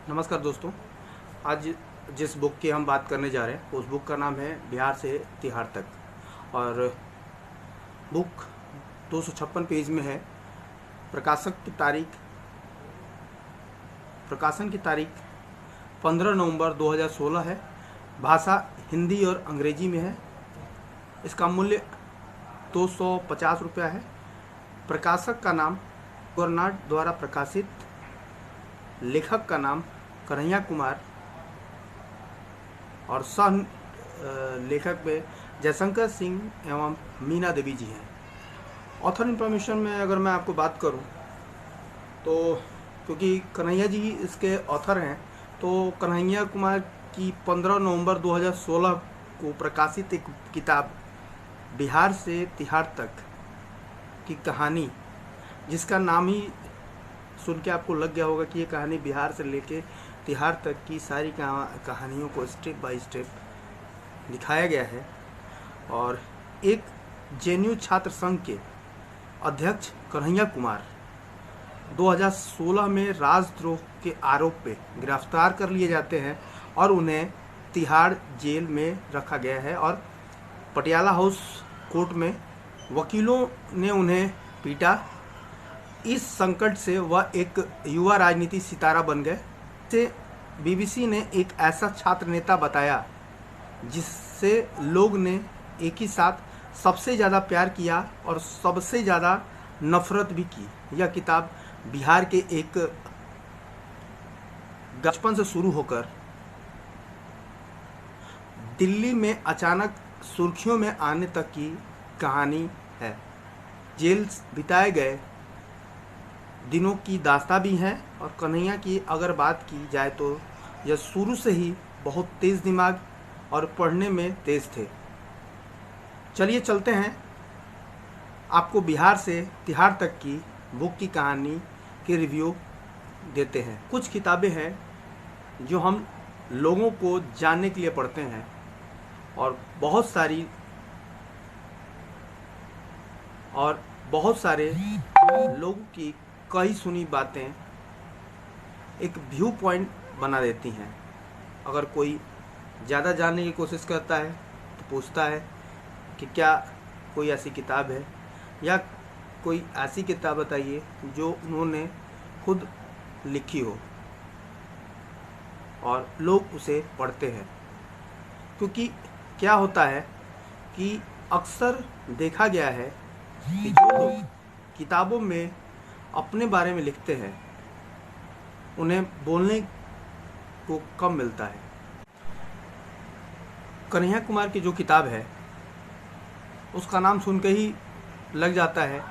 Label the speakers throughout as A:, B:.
A: नमस्कार दोस्तों। आज जिस बुक की हम बात करने जा रहे हैं उस बुक का नाम है बिहार से तिहाड़ तक। और बुक 256 पेज में है। प्रकाशक की तारीख प्रकाशन की तारीख 15 नवंबर 2016 है। भाषा हिंदी और अंग्रेजी में है। इसका मूल्य 250 रुपया है। प्रकाशक का नाम गोरनाट द्वारा प्रकाशित। लेखक का नाम कन्हैया कुमार और सह लेखक में जयशंकर सिंह एवं मीना देवी जी हैं। ऑथर इन्फॉर्मेशन में अगर मैं आपको बात करूं तो क्योंकि कन्हैया जी इसके ऑथर हैं, तो कन्हैया कुमार की 15 नवंबर 2016 को प्रकाशित एक किताब बिहार से तिहाड़ तक की कहानी, जिसका नाम ही सुन के आपको लग गया होगा कि ये कहानी बिहार से लेके तिहाड़ तक की सारी कहानियों को स्टेप बाय स्टेप दिखाया गया है। और एक जेएनयू छात्र संघ के अध्यक्ष कन्हैया कुमार 2016 में राजद्रोह के आरोप पे गिरफ्तार कर लिए जाते हैं और उन्हें तिहाड़ जेल में रखा गया है। और पटियाला हाउस कोर्ट में वकीलों ने उन्हें पीटा। इस संकट से वह एक युवा राजनीति सितारा बन गए। इसे बीबीसी ने एक ऐसा छात्र नेता बताया जिससे लोग ने एक ही साथ सबसे ज़्यादा प्यार किया और सबसे ज़्यादा नफरत भी की। यह किताब बिहार के एक बचपन से शुरू होकर दिल्ली में अचानक सुर्खियों में आने तक की कहानी है। जेल बिताए गए दिनों की दास्तां भी हैं। और कन्हैया की अगर बात की जाए तो यह शुरू से ही बहुत तेज़ दिमाग और पढ़ने में तेज़ थे। चलिए चलते हैं, आपको बिहार से तिहाड़ तक की बुक की कहानी के रिव्यू देते हैं। कुछ किताबें हैं जो हम लोगों को जानने के लिए पढ़ते हैं और बहुत सारे लोगों की कई सुनी बातें एक व्यू पॉइंट बना देती हैं। अगर कोई ज़्यादा जानने की कोशिश करता है तो पूछता है कि क्या कोई ऐसी किताब है या कोई ऐसी किताब बताइए जो उन्होंने खुद लिखी हो, और लोग उसे पढ़ते हैं। क्योंकि क्या होता है कि अक्सर देखा गया है कि जो लोग किताबों में अपने बारे में लिखते हैं उन्हें बोलने को कम मिलता है। कन्हैया कुमार की जो किताब है उसका नाम सुन के ही लग जाता है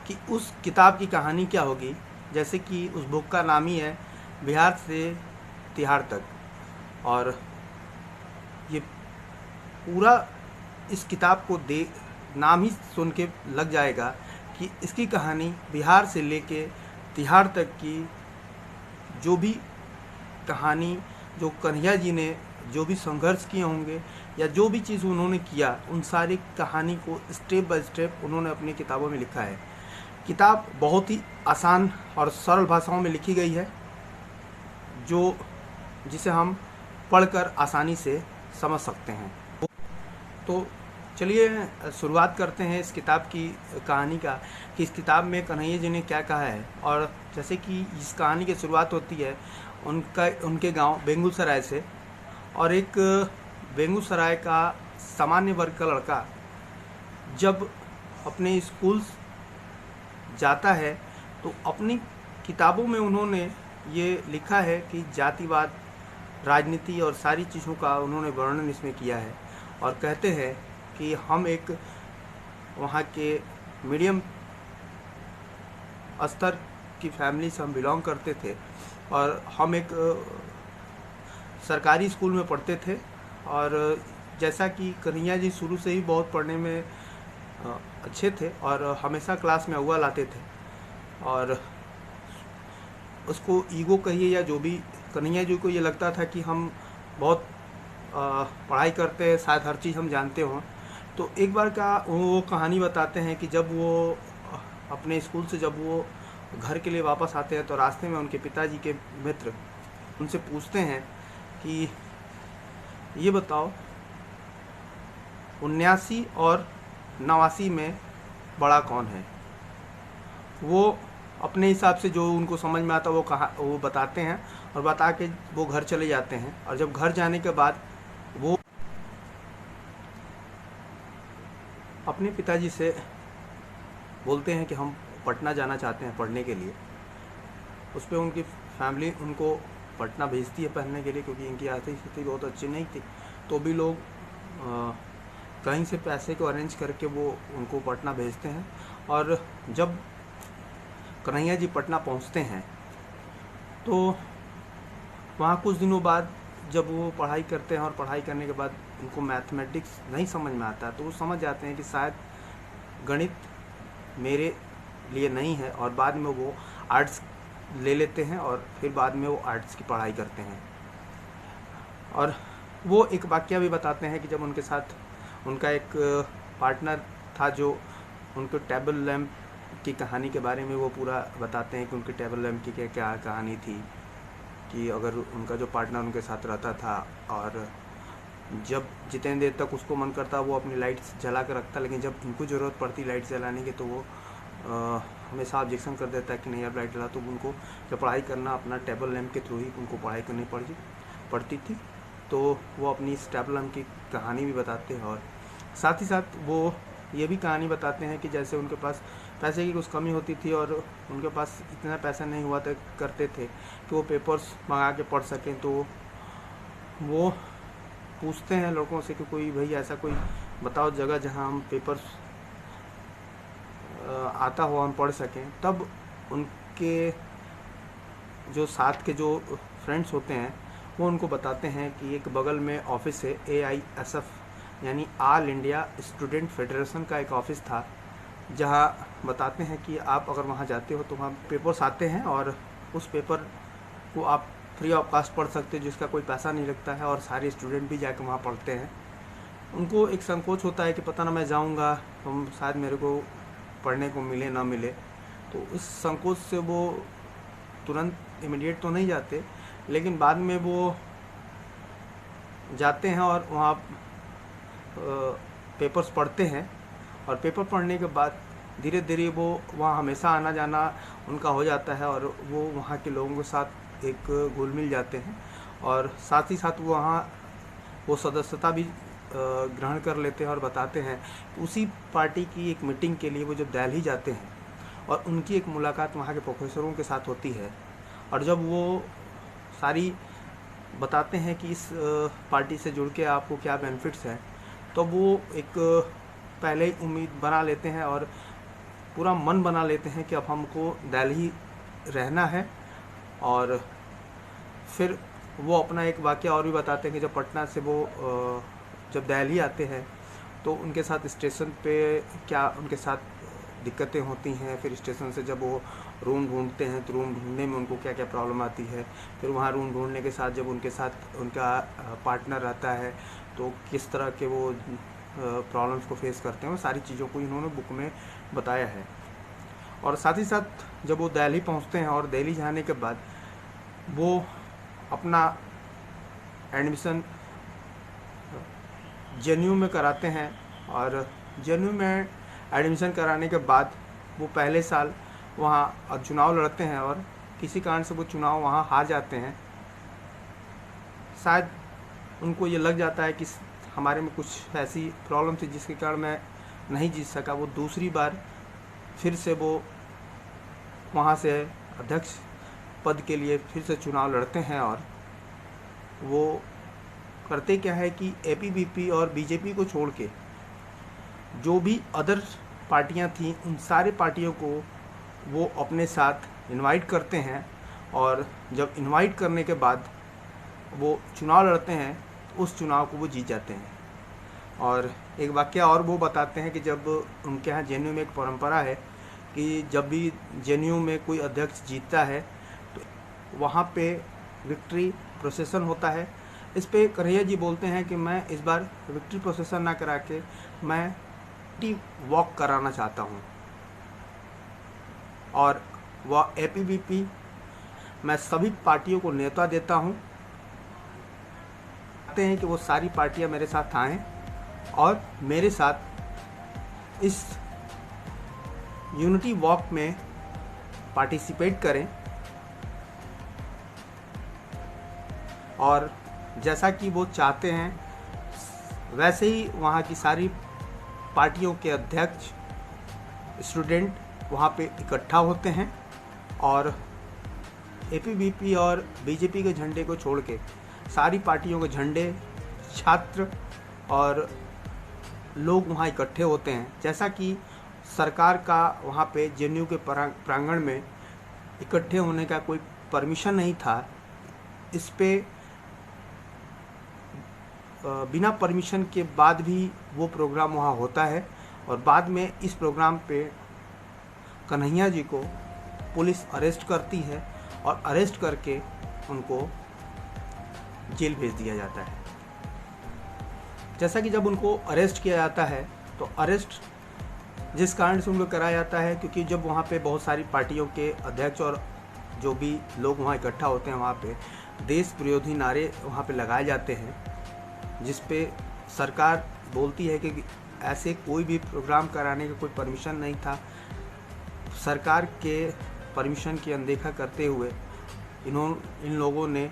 A: कि उस किताब की कहानी क्या होगी। जैसे कि उस बुक का नाम ही है बिहार से तिहाड़ तक, और ये पूरा इस किताब को नाम ही सुन के लग जाएगा कि इसकी कहानी बिहार से लेके तिहाड़ तक की जो भी कहानी, जो कन्हैया जी ने जो भी संघर्ष किए होंगे या जो भी चीज़ उन्होंने किया, उन सारी कहानी को स्टेप बाय स्टेप उन्होंने अपनी किताबों में लिखा है। किताब बहुत ही आसान और सरल भाषाओं में लिखी गई है जिसे हम पढ़कर आसानी से समझ सकते हैं। तो चलिए शुरुआत करते हैं इस किताब की कहानी का कि इस किताब में कन्हैया जी ने क्या कहा है। और जैसे कि इस कहानी की शुरुआत होती है उनके गांव बेगूसराय से, और एक बेगूसराय का सामान्य वर्ग का लड़का जब अपने स्कूल जाता है तो अपनी किताबों में उन्होंने ये लिखा है कि जातिवाद, राजनीति और सारी चीज़ों का उन्होंने वर्णन इसमें किया है। और कहते हैं कि हम एक वहाँ के मीडियम स्तर की फैमिली से हम बिलोंग करते थे और हम एक सरकारी स्कूल में पढ़ते थे। और जैसा कि कन्हैया जी शुरू से ही बहुत पढ़ने में अच्छे थे और हमेशा क्लास में अव्वल आते थे, और उसको ईगो कहिए या जो भी, कन्हैया जी को ये लगता था कि हम बहुत पढ़ाई करते हैं, शायद हर चीज़ हम जानते हों। तो एक बार का वो कहानी बताते हैं कि जब वो अपने स्कूल से जब वो घर के लिए वापस आते हैं तो रास्ते में उनके पिताजी के मित्र उनसे पूछते हैं कि ये बताओ 79 और 89 में बड़ा कौन है। वो अपने हिसाब से जो उनको समझ में आता वो बताते हैं और बता के वो घर चले जाते हैं। और जब घर जाने के बाद वो अपने पिताजी से बोलते हैं कि हम पटना जाना चाहते हैं पढ़ने के लिए। उस पर उनकी फैमिली उनको पटना भेजती है पढ़ने के लिए, क्योंकि इनकी आर्थिक स्थिति बहुत अच्छी नहीं थी। तो भी लोग कहीं से पैसे को अरेंज करके वो उनको पटना भेजते हैं। और जब कन्हैया जी पटना पहुंचते हैं तो वहाँ कुछ दिनों बाद जब वो पढ़ाई करते हैं और पढ़ाई करने के बाद उनको मैथमेटिक्स नहीं समझ में आता, तो वो समझ जाते हैं कि शायद गणित मेरे लिए नहीं है, और बाद में वो आर्ट्स ले लेते हैं और फिर बाद में वो आर्ट्स की पढ़ाई करते हैं। और वो एक वाकया भी बताते हैं कि जब उनके साथ उनका एक पार्टनर था, जो उनको टेबल लैंप की कहानी के बारे में वो पूरा बताते हैं कि उनकी टेबल लैंप की क्या कहानी थी, कि अगर उनका जो पार्टनर उनके साथ रहता था और जब जितने देर तक उसको मन करता वो अपनी लाइट्स जला कर रखता, लेकिन जब उनको ज़रूरत पड़ती लाइट जलाने की तो वो हमेशा ऑब्जेक्शन कर देता है कि नहीं यार लाइट जला। तो उनको जब पढ़ाई करना अपना टेबल लैंप के थ्रू ही उनको पढ़ाई करनी पड़ती थी। तो वो अपनी इस टेबल लैंप की कहानी भी बताते हैं और साथ ही साथ वो ये भी कहानी बताते हैं कि जैसे उनके पास पैसे की कुछ कमी होती थी और उनके पास इतना पैसा नहीं हुआ करते थे कि वो पेपर्स मंगा के पढ़ सकें। तो वो पूछते हैं लड़कों से कि कोई भाई ऐसा कोई बताओ जगह जहां हम पेपर्स आता हो हम पढ़ सकें। तब उनके जो साथ के जो फ्रेंड्स होते हैं वो उनको बताते हैं कि एक बगल में ऑफिस है, AISF यानी ऑल इंडिया स्टूडेंट फेडरेशन का एक ऑफिस था, जहां बताते हैं कि आप अगर वहां जाते हो तो वहाँ पेपर्स आते हैं और उस पेपर को आप फ्री ऑफ कास्ट पढ़ सकते हो, जिसका कोई पैसा नहीं लगता है और सारे स्टूडेंट भी जाकर वहाँ पढ़ते हैं। उनको एक संकोच होता है कि पता ना मैं जाऊँगा तो शायद मेरे को पढ़ने को मिले ना मिले, तो इस संकोच से वो तुरंत इमीडिएट तो नहीं जाते, लेकिन बाद में वो जाते हैं और वहाँ पेपर्स पढ़ते हैं। और पेपर पढ़ने के बाद धीरे धीरे वो वहाँ हमेशा आना जाना उनका हो जाता है और वो वहाँ के लोगों के साथ एक घुल मिल जाते हैं और साथ ही साथ वहाँ वो सदस्यता भी ग्रहण कर लेते हैं। और बताते हैं उसी पार्टी की एक मीटिंग के लिए वो जब दिल्ली जाते हैं और उनकी एक मुलाकात वहाँ के प्रोफेसरों के साथ होती है, और जब वो सारी बताते हैं कि इस पार्टी से जुड़ के आपको क्या बेनिफिट्स हैं, तो वो एक पहले ही उम्मीद बना लेते हैं और पूरा मन बना लेते हैं कि अब हमको दिल्ली रहना है। और फिर वो अपना एक वाक़या और भी बताते हैं कि जब पटना से वो जब दिल्ली आते हैं तो उनके साथ स्टेशन पे क्या उनके साथ दिक्कतें होती हैं, फिर स्टेशन से जब वो रूम ढूंढते हैं तो रूम ढूंढने में उनको क्या क्या प्रॉब्लम आती है, फिर वहाँ रूम ढूंढने के साथ जब उनके साथ उनका पार्टनर रहता है तो किस तरह के वो प्रॉब्लम्स को फेस करते हैं, वो सारी चीज़ों को इन्होंने बुक में बताया है। और साथ ही साथ जब वो दिल्ली पहुँचते हैं और दिल्ली जाने के बाद वो अपना एडमिशन JNU में कराते हैं और JNU में एडमिशन कराने के बाद वो पहले साल वहाँ चुनाव लड़ते हैं और किसी कारण से वो चुनाव वहाँ हार जाते हैं। शायद उनको ये लग जाता है कि हमारे में कुछ ऐसी प्रॉब्लम थी जिसके कारण मैं नहीं जीत सका। वो दूसरी बार फिर से वो वहाँ से अध्यक्ष पद के लिए फिर से चुनाव लड़ते हैं और वो करते क्या है कि APBP और BJP को छोड़ के जो भी अदर पार्टियां थीं उन सारे पार्टियों को वो अपने साथ इनवाइट करते हैं और जब इनवाइट करने के बाद वो चुनाव लड़ते हैं तो उस चुनाव को वो जीत जाते हैं। और एक वाकया और वो बताते हैं कि जब उनके यहाँ JNU में एक परंपरा है कि जब भी JNU में कोई अध्यक्ष जीतता है तो वहाँ पे विक्ट्री प्रोसेसन होता है। इस पे कन्हैया जी बोलते हैं कि मैं इस बार विक्ट्री प्रोसेसन ना करा के मैं टी वॉक कराना चाहता हूँ। और वह APBP मैं सभी पार्टियों को न्योता देता हूँ हैं कि वो सारी पार्टियां मेरे साथ आएं और मेरे साथ इस यूनिटी वॉक में पार्टिसिपेट करें। और जैसा कि वो चाहते हैं वैसे ही वहाँ की सारी पार्टियों के अध्यक्ष, स्टूडेंट वहाँ पे इकट्ठा होते हैं और एपीबीपी और बीजेपी के झंडे को छोड़ के सारी पार्टियों के झंडे, छात्र और लोग वहाँ इकट्ठे होते हैं। जैसा कि सरकार का वहाँ पे जेएनयू के प्रांगण में इकट्ठे होने का कोई परमिशन नहीं था, इस पे बिना परमिशन के बाद भी वो प्रोग्राम वहाँ होता है। और बाद में इस प्रोग्राम पे कन्हैया जी को पुलिस अरेस्ट करती है और अरेस्ट करके उनको जेल भेज दिया जाता है। जैसा कि जब उनको अरेस्ट किया जाता है तो अरेस्ट जिस कारण से उनको कराया जाता है, क्योंकि जब वहाँ पे बहुत सारी पार्टियों के अध्यक्ष और जो भी लोग वहाँ इकट्ठा होते हैं, वहाँ पे देश विरोधी नारे वहाँ पे लगाए जाते हैं, जिस पे सरकार बोलती है कि ऐसे कोई भी प्रोग्राम कराने का कोई परमिशन नहीं था। सरकार के परमिशन की अनदेखा करते हुए इन लोगों ने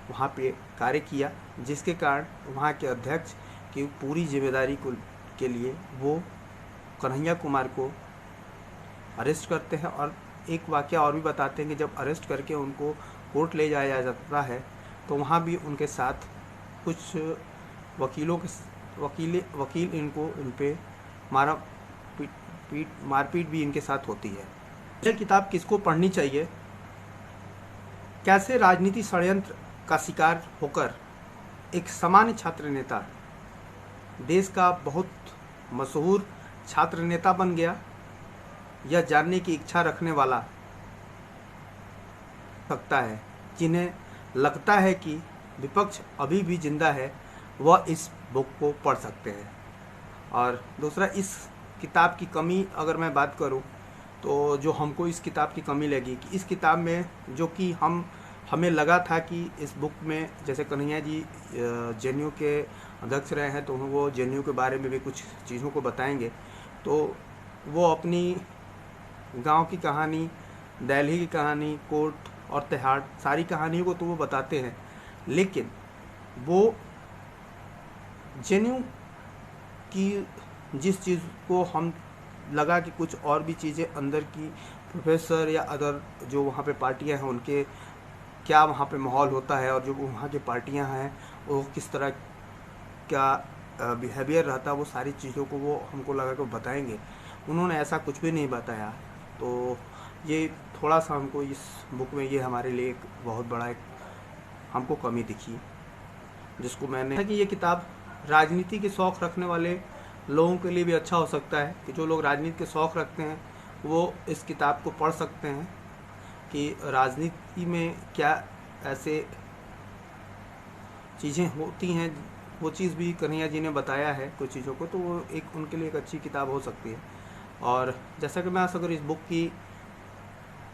A: वहाँ पे कार्य किया, जिसके कारण वहाँ के अध्यक्ष की पूरी जिम्मेदारी के लिए वो कन्हैया कुमार को अरेस्ट करते हैं। और एक वाकया और भी बताते हैं कि जब अरेस्ट करके उनको कोर्ट ले जाया जाता है तो वहाँ भी उनके साथ कुछ वकील इन पे मारपीट भी इनके साथ होती है। यह किताब किसको पढ़नी चाहिए? कैसे राजनीति षड्यंत्र का शिकार होकर एक सामान्य छात्र नेता देश का बहुत मशहूर छात्र नेता बन गया, यह जानने की इच्छा रखने वाला सकता है। जिन्हें लगता है कि विपक्ष अभी भी जिंदा है, वह इस बुक को पढ़ सकते हैं। और दूसरा, इस किताब की कमी अगर मैं बात करूं तो जो हमको इस किताब की कमी लगी कि इस किताब में जो कि हमें लगा था कि इस बुक में जैसे कन्हैया जी जेएनयू के अध्यक्ष रहे हैं तो वो जेएनयू के बारे में भी कुछ चीज़ों को बताएंगे, तो वो अपनी गांव की कहानी, दिल्ली की कहानी, कोर्ट और तिहाड़ सारी कहानियों को तो वो बताते हैं, लेकिन वो जेएनयू की जिस चीज़ को हम लगा कि कुछ और भी चीज़ें अंदर की प्रोफेसर या अदर जो वहाँ पे पार्टियां हैं उनके क्या वहाँ पे माहौल होता है और जो वहाँ की पार्टियां हैं वो किस तरह का बिहेवियर रहता है, वो सारी चीज़ों को वो हमको लगा कि बताएंगे। उन्होंने ऐसा कुछ भी नहीं बताया, तो ये थोड़ा सा हमको इस बुक में ये हमारे लिए एक बहुत बड़ा एक हमको कमी दिखी, जिसको मैंने कि ये किताब राजनीति के शौक़ रखने वाले लोगों के लिए भी अच्छा हो सकता है कि जो लोग राजनीति के शौक़ रखते हैं वो इस किताब को पढ़ सकते हैं कि राजनीति में क्या ऐसे चीज़ें होती हैं। वो चीज़ भी कन्हैया जी ने बताया है कुछ चीज़ों को, तो वो एक उनके लिए एक अच्छी किताब हो सकती है। और जैसा कि मैं अगर इस बुक की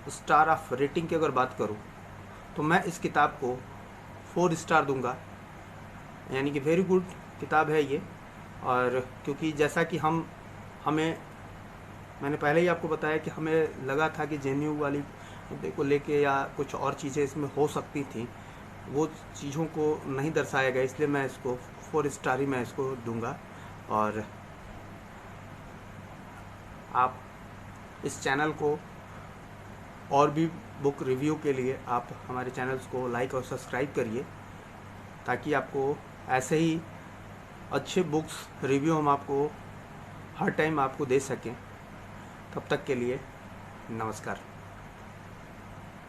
A: स्टार ऑफ रेटिंग की अगर बात करूं तो मैं इस किताब को 4 स्टार दूंगा, यानी कि वेरी गुड किताब है ये। और क्योंकि जैसा कि मैंने पहले ही आपको बताया कि हमें लगा था कि जेएनयू वाली मुद्दे को लेके या कुछ और चीज़ें इसमें हो सकती थी, वो चीज़ों को नहीं दर्शाया गया, इसलिए मैं इसको 4 स्टार ही मैं इसको दूंगा। और आप इस चैनल को और भी बुक रिव्यू के लिए आप हमारे चैनल्स को लाइक और सब्सक्राइब करिए, ताकि आपको ऐसे ही अच्छे बुक्स रिव्यू हम आपको हर टाइम आपको दे सकें। तब तक के लिए नमस्कार।